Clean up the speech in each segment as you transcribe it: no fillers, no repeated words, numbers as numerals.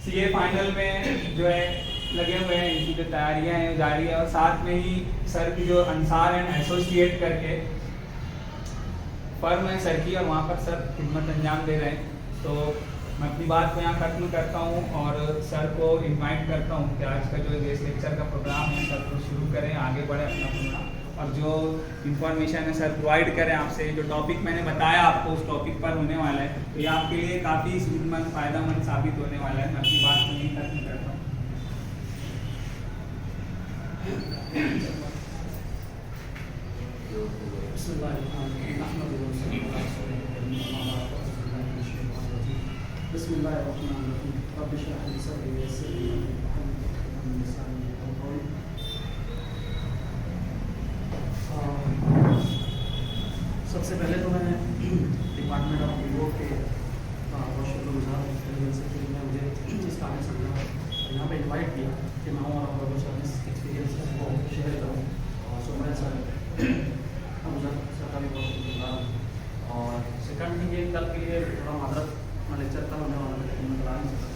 CA final में जो है लगे हुए हैं, इनकी जो तैयारियां हैं जारी है। और साथ में ही सर की जो अंसार एंड एसोसिएट करके फर्म है सर की, और वहाँ पर सर खिदमत अंजाम दे रहे हैं। तो मैं अपनी बात को यहाँ खत्म करता हूँ और सर को इनवाइट करता हूँ कि आज का जो गेस्ट लेक्चर का प्रोग्राम है सर को शुरू करें, आगे बढ़े अपना प्रोग्राम, और जो इन्फॉर्मेशन है सर प्रोवाइड करें आपसे। जो टॉपिक मैंने बताया आपको उस टॉपिक पर होने वाला है, तो ये आपके लिए काफ़ी सूझमंद फ़ायदेमंद साबित होने वाला है। मैं अपनी बात को यहीं खत्म करता हूँ। सबसे पहले तो मैं डिपार्टमेंट ऑफ वीवो के बहुत शुक्रगुजार हूँ कि मुझे इस काम में समझा यहाँ पे इनवाइट किया कि मैं और सर्विस एक्सपीरियंस को शेयर करूँ। और सुबह सर सर का भी बहुत शुक्रगुजार हूँ। और सेकंड थिंग ये कल के लिए थोड़ा मादरत मैं लेक्चर कल होने वाला था लेकिन मैं करा नहीं सकता।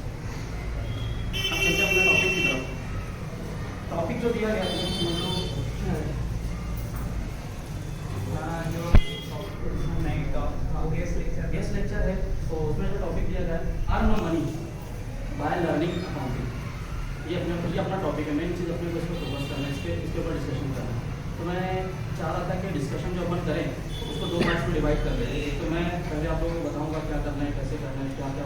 अब चलते अपने टॉपिक की तरफ। टॉपिक जो दिया गया है गेस्ट लेक्चर है, तो उसमें जो टॉपिक दिया गया है earn money by learning accounting. ये अपना टॉपिक है, मेन चीज़ अपने को इसको फोकस करना है, इसके ऊपर डिस्कशन करना है। तो मैं चाह रहा था कि डिस्कशन जो अपन करें उसको दो पार्ट्स में डिवाइड कर दें। एक तो मैं पहले आप लोगों को बताऊंगा क्या करना है, कैसे करना है, क्या क्या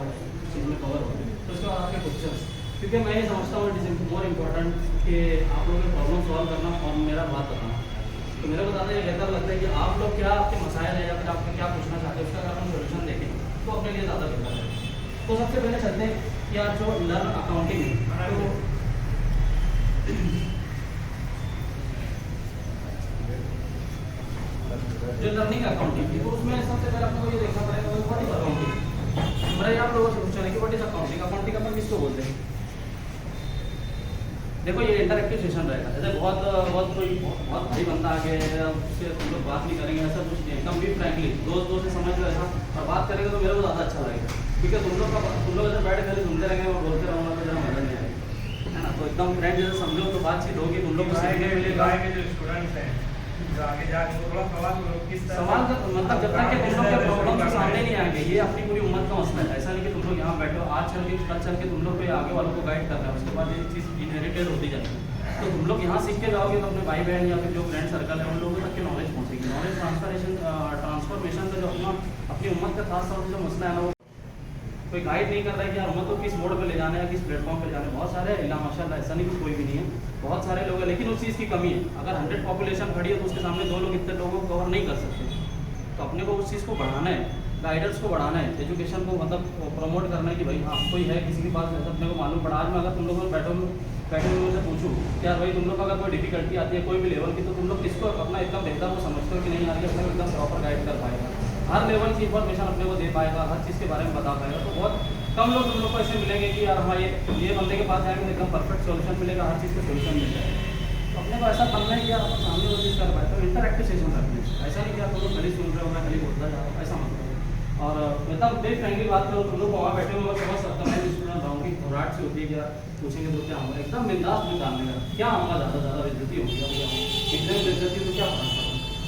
चीज़ में कवर हो, तो उसके बाद आपके क्वेश्चंस, क्योंकि मैं ये समझता हूँ इट इज़ मोर इम्पोर्टेंट कि आप लोगों के प्रॉब्लम सॉल्व करना और मेरा बात बताना। तो मेरे को ज़्यादा ये बेहतर लगता है कि आप लोग क्या आपके मसाइल है या फिर आपको क्या पूछना चाहते हैं उसका अगर हम सोल्यूशन देखें तो अपने लिए ज़्यादा बेहतर है। तो सबसे पहले चलते हैं कि यार जो लर्न अकाउंटिंग है, तो जो लर्निंग अकाउंटिंग है तो उसमें सबसे पहले आपको ये देखना पड़ेगा व्हाट इज अकाउंटिंग। मेरा आप लोगों से पूछना है कि व्हाट इज अकाउंटिंग। अकाउंटिंग अपन किसको बोलते हैं? देखो ये इंटरैक्टिव सेशन रहेगा। जैसे बहुत कोई बहुत भाई बंदा आ गया उससे तुम लोग बात नहीं करेंगे, ऐसा कुछ नहीं, एकदम भी फ्रैंकली दोस्त से समझ लो ऐसा, और बात करेंगे तो मेरे को ज़्यादा अच्छा लगेगा। क्योंकि तुम लोग ऐसे बैठ कर सुनते रहेंगे और बोलते रहूँगा तो ज़रा मजा नहीं आएगा, है ना। तो एकदम फ्रेंड जैसे समझो तो बातचीत होगी, तुम लोग को सीखने मिलेगा। जो स्टूडेंट्स हैं जो आगे जाके थोड़ा सवाल का मतलब जब तक कि तुम लोग के प्रॉब्लम के सामने नहीं आएंगे, ये अपनी पूरी उम्मत का मसला है। ऐसा नहीं कि तुम लोग यहाँ बैठो आज चल के कल चल के तुम लोग को आगे वालों को गाइड करना है, उसके बाद ये चीज़ इनहेरिटेड होती जाएगी। तो तुम लोग यहाँ सीख के जाओगे तो अपने भाई बहन या फिर जो फ्रेंड सर्कल है उन लोगों तक की नॉलेज पहुँचेगी। नॉलेज ट्रांसफॉर्मेशन का जो अपनी उम्मत का खास तौर पर जो मसला है ना, वो कोई गाइड नहीं कर रहा है कि यार उम्मत को किस मोड पे ले जाना है, किस प्लेटफॉर्म पे जाना है। बहुत सारे इला माशाल्लाह, ऐसा नहीं कि कोई भी नहीं है, बहुत सारे लोग हैं, लेकिन उस चीज़ की कमी है। अगर 100 पॉपुलेशन खड़ी है तो उसके सामने 2 लोग इतने लोगों को कवर नहीं कर सकते। तो अपने को उस चीज़ को बढ़ाना है, गाइडेंस को बढ़ाना है, एजुकेशन को मतलब प्रमोट करना है कि भाई हाँ कोई है किसी के पास अपने को मालूम पड़ा। आज मैं अगर तुम लोगों में बैठे लोगों से पूछूँ कि यार भाई तुम लोग को अगर कोई डिफिकल्टी आती है कोई भी लेवल की, तो तुम लोग किसको अपना एकदम बेहतर वो समझते हो कि नहीं यार ये अपने को एकदम प्रॉपर गाइड कर पाएगा, हर लेवल की इन्फॉर्मेशन अपने को दे पाएगा, हर चीज़ के बारे में बता पाएगा। तो बहुत कम लोग तुम लोग को ऐसे मिलेंगे कि यार हमारे ये बंदे के पास जाएंगे एकदम परफेक्ट सोल्यूशन मिलेगा, हर चीज़ का सोल्यूशन मिल जाएगा। तो अपने को ऐसा बनना है कि यार अपन सामने वो चीज़ कर पाए। तो इंटरैक्टिव सेशन रखना है, ऐसा नहीं कि आप लोग खाली सुन रहे हो मैं खाली बोलता जा रहा हूँ, ऐसा मतलब। और मतलब बेस्ट फ्रेंकली बात करो, तुम लोग वहाँ बैठे हो मैं समझ सकता हूँ, मैं स्टूडेंट रहूँ कि घबराहट से होती है क्या पूछेंगे तो क्या होगा, एकदम बिंदास में डालने का क्या होगा, ज़्यादा बेइज्जती होगी एकदम बेइज्जती तो क्या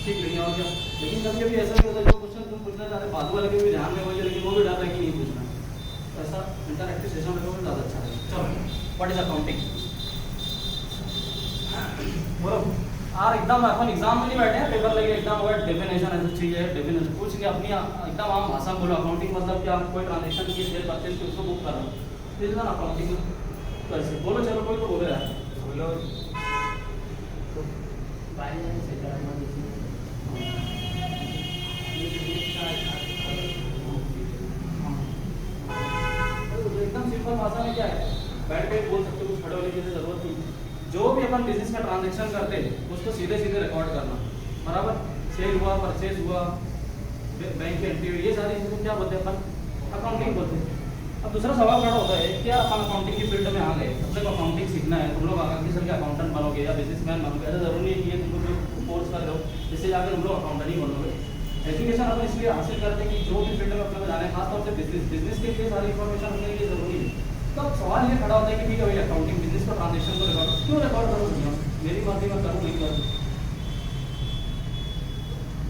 सीख लेंगे और क्या। लेकिन कभी कभी ऐसा भी होता है जो क्वेश्चन तुम पूछना चाहते बाजू वाले के भी ध्यान में हो जाए, लेकिन वो भी डर है कि नहीं पूछना। तो ऐसा इंटरैक्टिव सेशन रखोगे ज़्यादा अच्छा रहेगा। चलो व्हाट इज अकाउंटिंग बोलो। यार एकदम अपन एग्जाम में नहीं बैठे हैं, पेपर लगे एकदम वर्ड डेफिनेशन ऐसी चीज़ है, डेफिनेशन पूछ के अपनी एकदम आम भाषा बोलो। अकाउंटिंग मतलब कि आप कोई ट्रांजेक्शन की सेल परचेज की उसको बुक कर रहे हो, तो इतना अकाउंटिंग तो ऐसे बोलो। चलो कोई तो बोले यार बोलो एकदम सिंपल भाषा में क्या है, बैठ के बोल सकते हो, कुछ खड़े होने की जरूरत नहीं। जो भी अपन बिजनेस में ट्रांजैक्शन करते हैं उसको सीधे सीधे रिकॉर्ड करना, बराबर। सेल हुआ, परचेज हुआ, बैंक की एंट्री हुई, ये सारी चीज़ें क्या बोलते हैं अपन अकाउंटिंग बोलते हैं। अब दूसरा सवाल खड़ा होता है क्या अपन अकाउंटिंग की फील्ड में आ गए, अपने को अकाउंटिंग सीखना है, तुम लोग आगे चल के अकाउंटेंट बनोगे या बिजनेसमैन बनोगे, ऐसा जरूरी है कि ये तुम लोग कोर्स कर रहे हो जिससे जाकर तुम लोग अकाउंटेंट ही बनोगे। एजुकेशन अपन इसलिए हासिल करते हैं कि जो भी फील्ड में अपने को जाना है, खासतौर से बिजनेस के लिए सारी इन्फॉर्मेशन अपने लिए जरूरी है। तो अब सवाल मान के खड़ा होता है कि ठीक है भाई अकाउंटिंग बिजनेस का ट्रांजेक्शन को रिकॉर्ड क्यों रिकॉर्ड करो भैया, मेरी मर्जी मैं करूँ नहीं करूँ,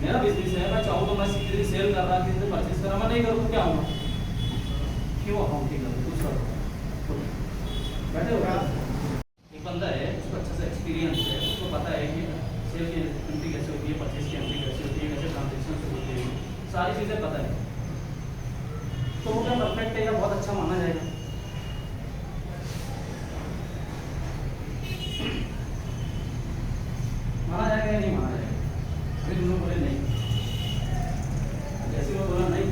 मेरा बिजनेस है, मैं चाहूँ तो मैं किसी से सेल कर रहा किसी से परचेज कर रहा, मैं नहीं करूँ तो क्या होगा, क्यों अकाउंटिंग करूँ कुछ करो बैठे हो। एक बंदा है उसको अच्छा सा एक्सपीरियंस है, उसको पता है कि सेल की एंट्री कैसे होती है, परचेज की एंट्री कैसे होती है, कैसे ट्रांजेक्शन से होती है, सारी चीज़ें पता है, तो वो क्या परफेक्ट है या बहुत अच्छा माना जाएगा। माना जाएगा या नहीं माना जाएगा, अभी तुम लोग बोले नहीं, जैसे वो बोला नहीं,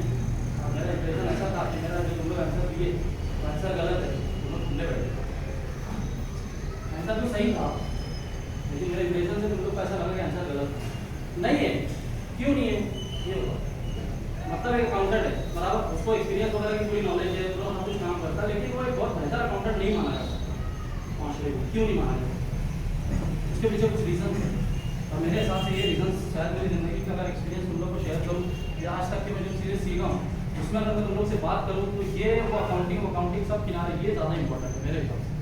मेरा इंप्रेशन ऐसा था कि मेरा जो तुम लोग आंसर दिए तो आंसर गलत है, तुम लोग सुनने बैठे, आंसर तो सही था लेकिन मेरे इंप्रेशन से तुम लोग को ऐसा लगा कि आंसर गलत नहीं है, क्यों नहीं है ये होगा, मतलब एक अकाउंटेंट है बराबर, उसको एक्सपीरियंस वगैरह की पूरी नॉलेज है, तो सब कुछ काम करता है, लेकिन वो एक बहुत बेहतर अकाउंटेंट नहीं माना जाता माशरे में, क्यों नहीं माना जाता, उसके पीछे कुछ रीजन है, और मेरे हिसाब से ये रीजन शायद मेरी ज़िंदगी का अगर एक्सपीरियंस तुम लोग को शेयर करूँ या आज तक की मैं जो चीज़ें सीखा हूँ उसमें अगर मैं तुम लोग से बात करूँ तो ये वो अकाउंटिंग सब किनारे ये ज़्यादा इंपॉर्टेंट है मेरे हिसाब से।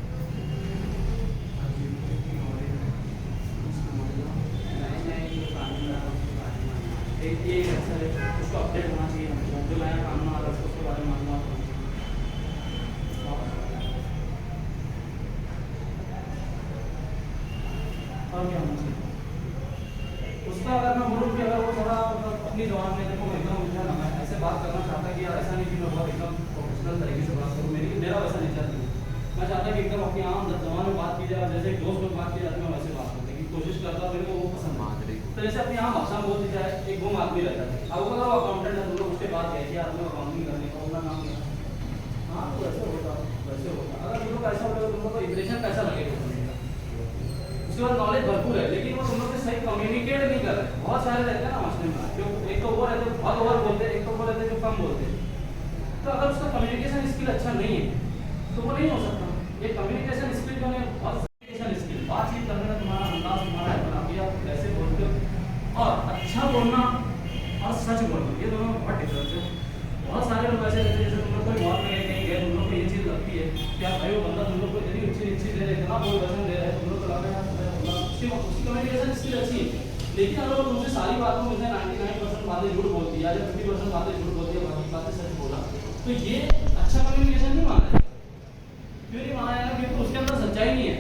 एक ऐसा है उसको अपडेट होना चाहिए, जो नया काम ना आ रहा है उसके बारे में मालूम होना चाहिए, और क्या होना चाहिए उसका। अगर मैं बोलूँ कि अगर वो थोड़ा अपनी जवान में देखो एकदम उठा ना, मैं ऐसे बात करना चाहता कि यार ऐसा नहीं कि मैं बहुत एकदम प्रोफेशनल तरीके से बात करूँ, मेरा वैसा नेचर नहीं, मैं चाहता कि एकदम अपनी आम जवान में बात की जाए, जैसे एक दोस्त में बात की जाती है मैं वैसे बात करते की कोशिश करता हूँ, मेरे को वो पसंद है, तो जैसे अपनी आम भाषा में बोल दी जाए, एक गुम आदमी रहता है, अब अगर वो अकाउंटेंट है तुम लोग उसके बाद गए कि आपने अकाउंटिंग करने का अपना नाम लिया, हाँ तो वैसे होता वैसे होता, अगर तुम लोग ऐसा होगा तुम लोग को इंप्रेशन कैसा लगेगा उसके बाद नॉलेज भरपूर है, लेकिन वो तुम लोग से सही कम्युनिकेट नहीं कर रहे, बहुत सारे रहते हैं ना मसले में, जो एक तो वो रहते बहुत ओवर बोलते हैं, एक तो वो रहते जो कम बोलते हैं, तो अगर उसका कम्युनिकेशन स्किल अच्छा नहीं है तो वो नहीं हो सकता। ये कम्युनिकेशन स्किल जो है बहुत कम्युनिकेशन स्किल, बातचीत करने का तुम्हारा अंदाज तुम्हारा है, आप कैसे बोलते हो और अच्छा बोलना और सच बोलना ये दोनों में बहुत डिफरेंस है। बहुत सारे लोग ऐसे रहते हैं जैसे तुम लोग कोई मॉल में कहीं गए, तुम लोग को ये चीज़ लगती है क्या भाई वो बंदा तुम लोग को इतनी अच्छी दे रहे, इतना कोई वजन दे रहा है, तुम लोग को लग रहा है उसकी कम्युनिकेशन स्किल अच्छी है, लेकिन अगर वो तुमसे सारी बातों में 99% बातें झूठ बोलती है या 50% बातें झूठ बोलती है, बाकी बातें सच बोला, तो ये अच्छा कम्युनिकेशन नहीं माना है। क्यों नहीं माना है? क्योंकि उसके अंदर सच्चाई नहीं है।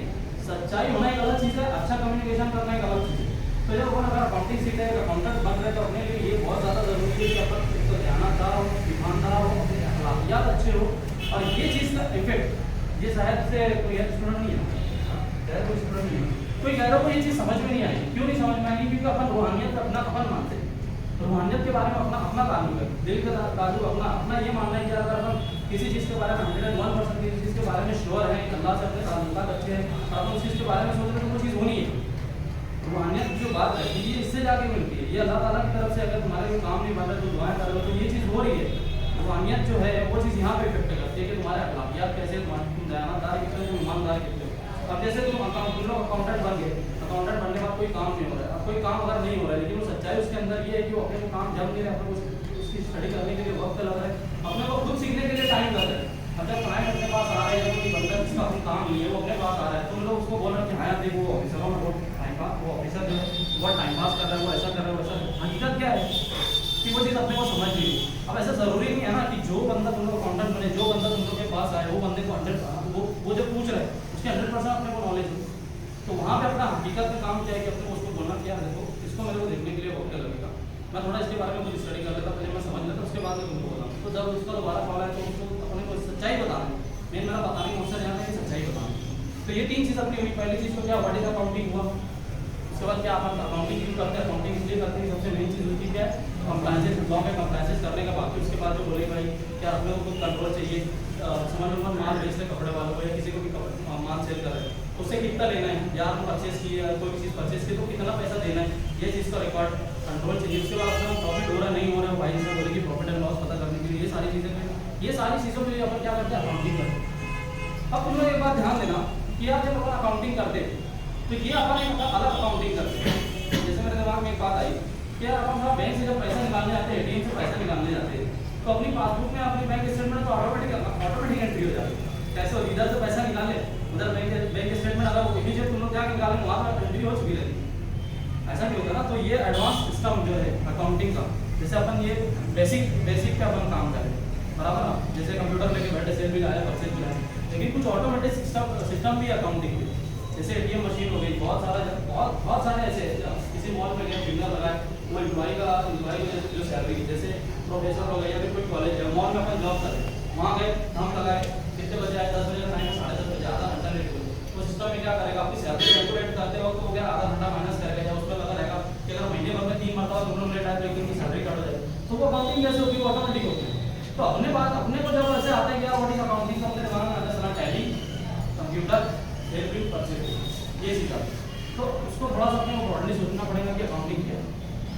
सच्चाई होना एक अलग चीज़ है, अच्छा कम्युनिकेशन करना एक अलग चीज़ है। तो जब अपन अगर अकाउंटिंग सीखते हैं, अकाउंटेंट बन रहे हैं, तो अपने लिए ये बहुत ज़्यादा जरूरी है कि अपन एक तो ध्यानदार हो, ईमानदार हो, अपने अखलाकियात अच्छे हो, और ये चीज़ का इफेक्ट ये शायद से कोई स्टूडेंट नहीं है, शायद कोई स्टूडेंट नहीं है, कोई कह रहा हो ये चीज़ समझ में नहीं आई। क्यों नहीं समझ में आई? क्योंकि अपन रूहानियत अपना अपन मानते हैं, रूहानियत के बारे में अपना अपना ताल्लुक है, दिल का ताल्लुक अपना ये मानना है कि अगर अपन किसी चीज़ के बारे में 101% किसी चीज़ के बारे में श्योर है, अल्लाह से अपने ताल्लुकात अच्छे हैं, और अपन उस चीज़ के बारे में सोच रहे हैं तो वो चीज़ होनी है। रूहानियत जो बात है ये इससे जाके मिलती है, ये अल्लाह ताला की तरफ से अगर तुम्हारे कोई काम नहीं बन रहा तो दुआएं कर लो तो ये चीज़ हो रही है। रूहानियत जो है वो चीज़ यहाँ पे इफेक्ट करती है कि तुम्हारे अखलाकियात कैसे, तुम दयानतदार कितने, तुम ईमानदार कितने हो। अब जैसे तुम लोग अकाउंटेंट बन गए, अकाउंटेंट बनने के बाद कोई काम नहीं हो रहा है, अब कोई काम अगर नहीं हो रहा है, लेकिन वो सच्चाई उसके अंदर ये है कि वो अपने को काम जम नहीं रहा, अपने को उसकी स्टडी करने के लिए वक्त लग रहा है, अपने को खुद सीखने के लिए टाइम लग रहा है। अब जब क्लाइंट अपने पास आ रहा है, कोई बंदा जिसका अपना काम नहीं है वो अपने पास आ रहा है, तुम लोग उसको बोल रहे हो कि हाँ देखो वो ऑफिसरों में वो ऑफिसर जो है वो टाइम पास कर रहा है, वो ऐसा कर रहा है, वैसा। हकीकत क्या है कि वो चीज़ अपने को समझ नहीं है। अब ऐसा ज़रूरी नहीं है ना कि जो बंदा तुम लोग अकाउंटेंट बने, जो बंदा तुम लोग के पास आए, वो बंदे को 100 वो जो पूछ रहा है उसके 100% अपने को नॉलेज हो, तो वहाँ पे अपना हकीकत में काम क्या है कि अपने को उसको बोलना क्या है, देखो इसको मेरे को देखने के लिए वक्त लगेगा, मैं थोड़ा इसके बारे में कुछ स्टडी कर लेता, पहले मैं समझ लेता, उसके बाद में तुमको बोला। तो जब उसका दोबारा सवाल है तो उसको अपने को सच्चाई बताना, मेन मेरा बताने का मकसद यहाँ पे सच्चाई बताना। तो ये 3 चीज़ अपनी हुई। पहली चीज़ तो क्या, व्हाट इज अकाउंटिंग हुआ, उसके बाद क्या अपन अकाउंटिंग क्यों करते हैं, अकाउंटिंग इसलिए करते हैं, सबसे मेन चीज़ होती है कंप्लायंसेस, लॉ में कंप्लायंसेस करने का। बाकी उसके बाद जो बोले भाई क्या अपने को कुछ कंट्रोल चाहिए, समझ लो माल बेच रहे कपड़े वालों को या किसी को भी माल सेल कर रहे हैं, उससे कितना लेना है, या आपको परचेज की है कोई भी चीज़ परचेज की तो कितना पैसा देना है, ये चीज़ का रिकॉर्ड कंट्रोल चाहिए। उसके बाद अपना प्रॉफिट हो रहा है नहीं हो रहा है, भाई से बोले कि प्रॉफिट एंड लॉस पता करने के लिए ये सारी चीज़ों के लिए अपन क्या करते हैं, अकाउंटिंग करते हैं। अब तुम लोग एक बात ध्यान देना कि यार जब अपन अकाउंटिंग करते हैं तो ये अपन एक अलग अकाउंटिंग करते हैं। जैसे मेरे दिमाग में एक बात आई कि यार अपन बैंक से जब पैसा निकालने आते हैं, ATM से पैसा निकालने जाते हैं, तो अपनी पासबुक में अपनी बैंक स्टेटमेंट तो ऑटोमेटिक एंट्री हो जाती है। कैसे हो, इधर से पैसा निकाले, उधर बैंक स्टेटमेंट अगर वो इमीडिएट तुम लोग क्या निकालेंगे वहाँ पर एंट्री हो चुकी रहेगी, ऐसा नहीं होगा ना। तो ये एडवांस सिस्टम जो है अकाउंटिंग का, जैसे अपन ये बेसिक का अपन काम करें, बराबर ना, जैसे कंप्यूटर लेके बैठे सेल भी आया परचेज भी आया, लेकिन कुछ ऑटोमेटिक सिस्टम भी अकाउंटिंग में, जैसे एटीएम मशीन हो गई, बहुत सारे ऐसे, किसी मॉल में गए फिंगर लगाए, वो एम्प्लॉई जो सैलरी, जैसे प्रोफेसर हो गए या फिर कोई कॉलेज है, मॉल में अपन जॉब करें, वहाँ गए हम लगाए, कितने बजे आए, 10 बजे का टाइम, 10:30 बजे, आधा घंटा लेट हो, तो सिस्टम में क्या करेगा, आपकी सैलरी कैलकुलेट करते वक्त वो क्या आधा घंटा माइनस करेगा, या उसमें लगा रहेगा कि अगर महीने भर में 3 मरतबा तुम लोग लेट आए तो एक दिन की सैलरी कट हो जाए, तो वो अकाउंटिंग कैसे होगी, वो ऑटोमेटिक होगी। तो अपने को जब ऐसे आते हैं क्या व्हाट इज अकाउंटिंग, तो अपने दिमाग में आता है साला Tally, computer, sale bill, purchase, ये सीखा, तो उसको थोड़ा सा अपने को ब्रॉडली सोचना पड़ेगा कि अकाउंटिंग क्या है।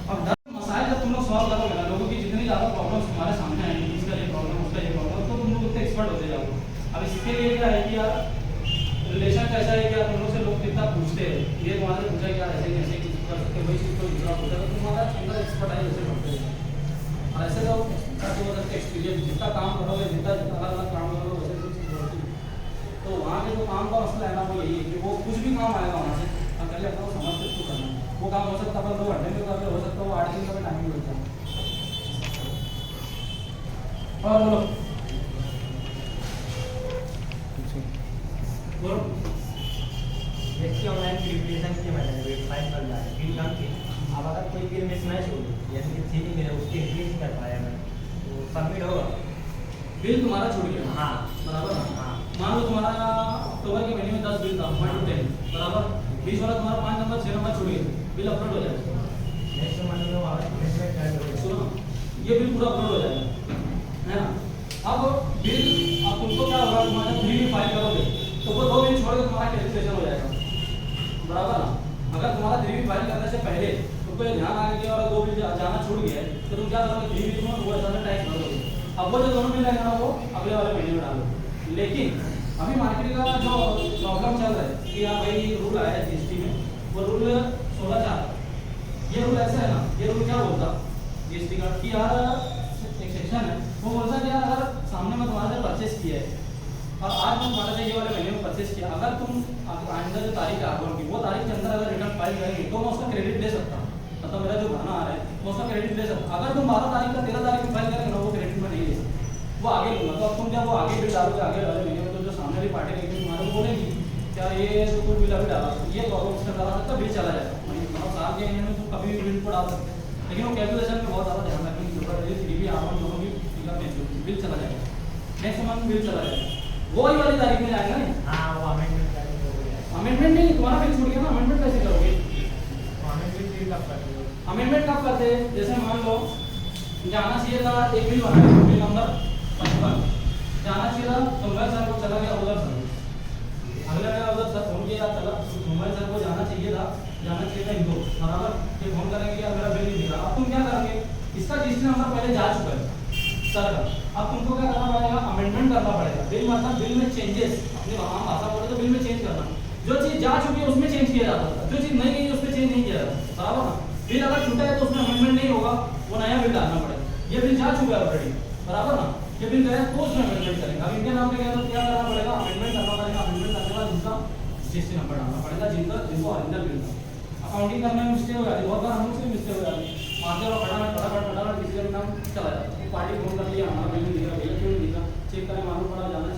अब मसाइल जब तुम लोग सॉल्व करोगे ना, लोगों की जितनी ज़्यादा प्रॉब्लम्स तुम्हारे सामने आएंगी, इसका ये प्रॉब्लम, उसका ये प्रॉब्लम, तो तुम लोग उतने एक्सपर्ट होते जाओगे। अब इसके लिए क्या है कि यार रिलेशन कैसा है कि तुम लोग से लोग कितना पूछते हैं, ये तुम्हारे पूछा क्या ऐसे कैसे कर सकते, वही चीज़ को दूसरा पूछा, तो तुम्हारा अंदर एक्सपर्ट है जैसे बढ़ते हैं। और ऐसे तो एक्सपीरियंस जितना काम करोगे, जितना अलग अलग काम करोगे वैसे कुछ चीज़ होती है। तो वहाँ के जो काम का मसला है ना, वो यही है कि वो कुछ भी काम आएगा वहाँ से, पहले अपना समझ के उसको करना, वो काम हो सकता है अपन 2 घंटे में करते, हो सकता है वो 8 दिन का भी टाइम मिल जाए। और बोलो जैसे ऑनलाइन प्रिपरेशन की मैंने वेबसाइट पर जाए बिल नाम की, अब अगर कोई बिल मिसमैच हो गई, यानी कि थी नहीं मेरे, उसकी एंट्री नहीं कर पाया मैं, तो सबमिट होगा, बिल तुम्हारा छूट गया, हाँ बराबर ना, हाँ, मान लो तुम्हारा अक्टूबर के महीने में 10 बिल था 1 to 10, बराबर, 20 वाला तुम्हारा 5 नंबर 6 नंबर छूट गया, बिल अपलोड हो जाएगा। नेक्स्ट मंथ में वहाँ मिसमैच ऐड हो सुनो, ये बिल पूरा अपलोड हो जाएगा, है ना। अब बिल, अब तुमको क्या होगा, तुम्हारा 3 भी फाइल करोगे तो वो 2 बिल छोड़ के तुम्हारा कैंसिलेशन हो जाएगा, बराबर ना। अगर तुम्हारा 3 भी फाइल करने से पहले तुमको ये ध्यान आ गया और 2 बिल जाना छूट गया है, तो तुम क्या करोगे, 3 बिल में वो ऐसा टैक्स भरोगे, अब वो जो दोनों बिल रहेगा ना वो अगले वाले महीने में डालो। लेकिन अभी मार्केट का जो प्रॉब्लम चल रहा है कि यार भाई रूल आया है जीएसटी में, वो रूल 16(4), ये रूल ऐसा है ना, ये रूल क्या बोलता जीएसटी का कि यार एक सेक्शन है, वो बोलता है कि यार अगर सामने में तुम्हारे से परचेस किया है और आज तुम तुम्हारे से ये वाले महीने में परचेस किया, अगर तुम आइंदा जो तारीख है आगमन की, वो तारीख के अंदर अगर रिटर्न फाइल करेंगे तो मैं उसका क्रेडिट ले सकता हूँ, मतलब मेरा जो भरना आ रहा है मैं उसका क्रेडिट ले सकता हूँ। अगर तुम 12 तारीख का 13 तारीख में फाइल करेंगे ना, वो क्रेडिट में नहीं ले सकते, वो आगे लूँगा। तो अब तुम क्या वो आगे बिल डालोगे आगे वाले महीने में, तो जो सामने वाली पार्टी रहेगी तुम्हारे को बोलेगी क्या ये तो कोई बिल अभी डाला, ये प्रॉब्लम उसका डाला सकता, बिल चला जाएगा, मतलब साल के महीने में तुम कभी भी बिल को डाल सकते हैं, लेकिन वो कैलकुलेशन में बहुत ज़्यादा ध्यान रखने की जरूरत है, 3B R1 दोनों भी बिल चला जाएगा, नेक्स्ट मंथ बिल चला जाएगा, वो ही वाली तारीख में जाएगा ना। हाँ वो अमेंडमेंट नहीं, तुम्हारा बिल छूट गया ना, अमेंडमेंट कैसे करोगे, अमेंडमेंट कब करते हैं, जैसे मान लो जाना चाहिए था एक बिल बना है, बिल नंबर 55 जाना चाहिए था, तो मैं सर को चला गया उधर सर, अगले मेरा उधर सर फोन किया चला, मुंबई सर को जाना चाहिए था इंदौर, बराबर, फिर फोन करेंगे यार मेरा बिल नहीं दिख रहा, अब तुम क्या करोगे, इसका जीएसटी नंबर पहले जा चुका है सर का, अब तुमको क्या करना पड़ेगा, अमेंडमेंट करना पड़ेगा, बिल मतलब बिल में चेंजेस, अपने वहाँ भाषा बोले तो बिल में चेंज करना, जो चीज़ जा चुकी है उसमें चेंज किया जाता था, जो चीज़ नहीं गई उसमें चेंज नहीं किया जाता, बराबर ना। बिल अगर छूटा है तो उसमें अमेंडमेंट नहीं होगा, वो नया बिल डालना पड़ेगा, ये बिल जा चुका है ऑलरेडी, बराबर ना, ये बिल गया तो उसमें अमेंडमेंट करेंगे। अब इनके नाम पे क्या करना पड़ेगा, अमेंडमेंट करना पड़ेगा, अमेंडमेंट करने के बाद जिनका जीएसटी नंबर डालना पड़ेगा, जिनको ओरिजिनल बिल था। अकाउंटिंग करने में मिस्टेक हो जाती है, बहुत बार हम लोग से मिस्टेक हो जाती है, मारते हुआ फटाफट किसी का भी नाम चला जाता है, पार्टी फोन कर लिया हमारा बिल नहीं दिख रहा, भैया क्यों नहीं दिख रहा, चेक करें, मालूम पड़ा जाना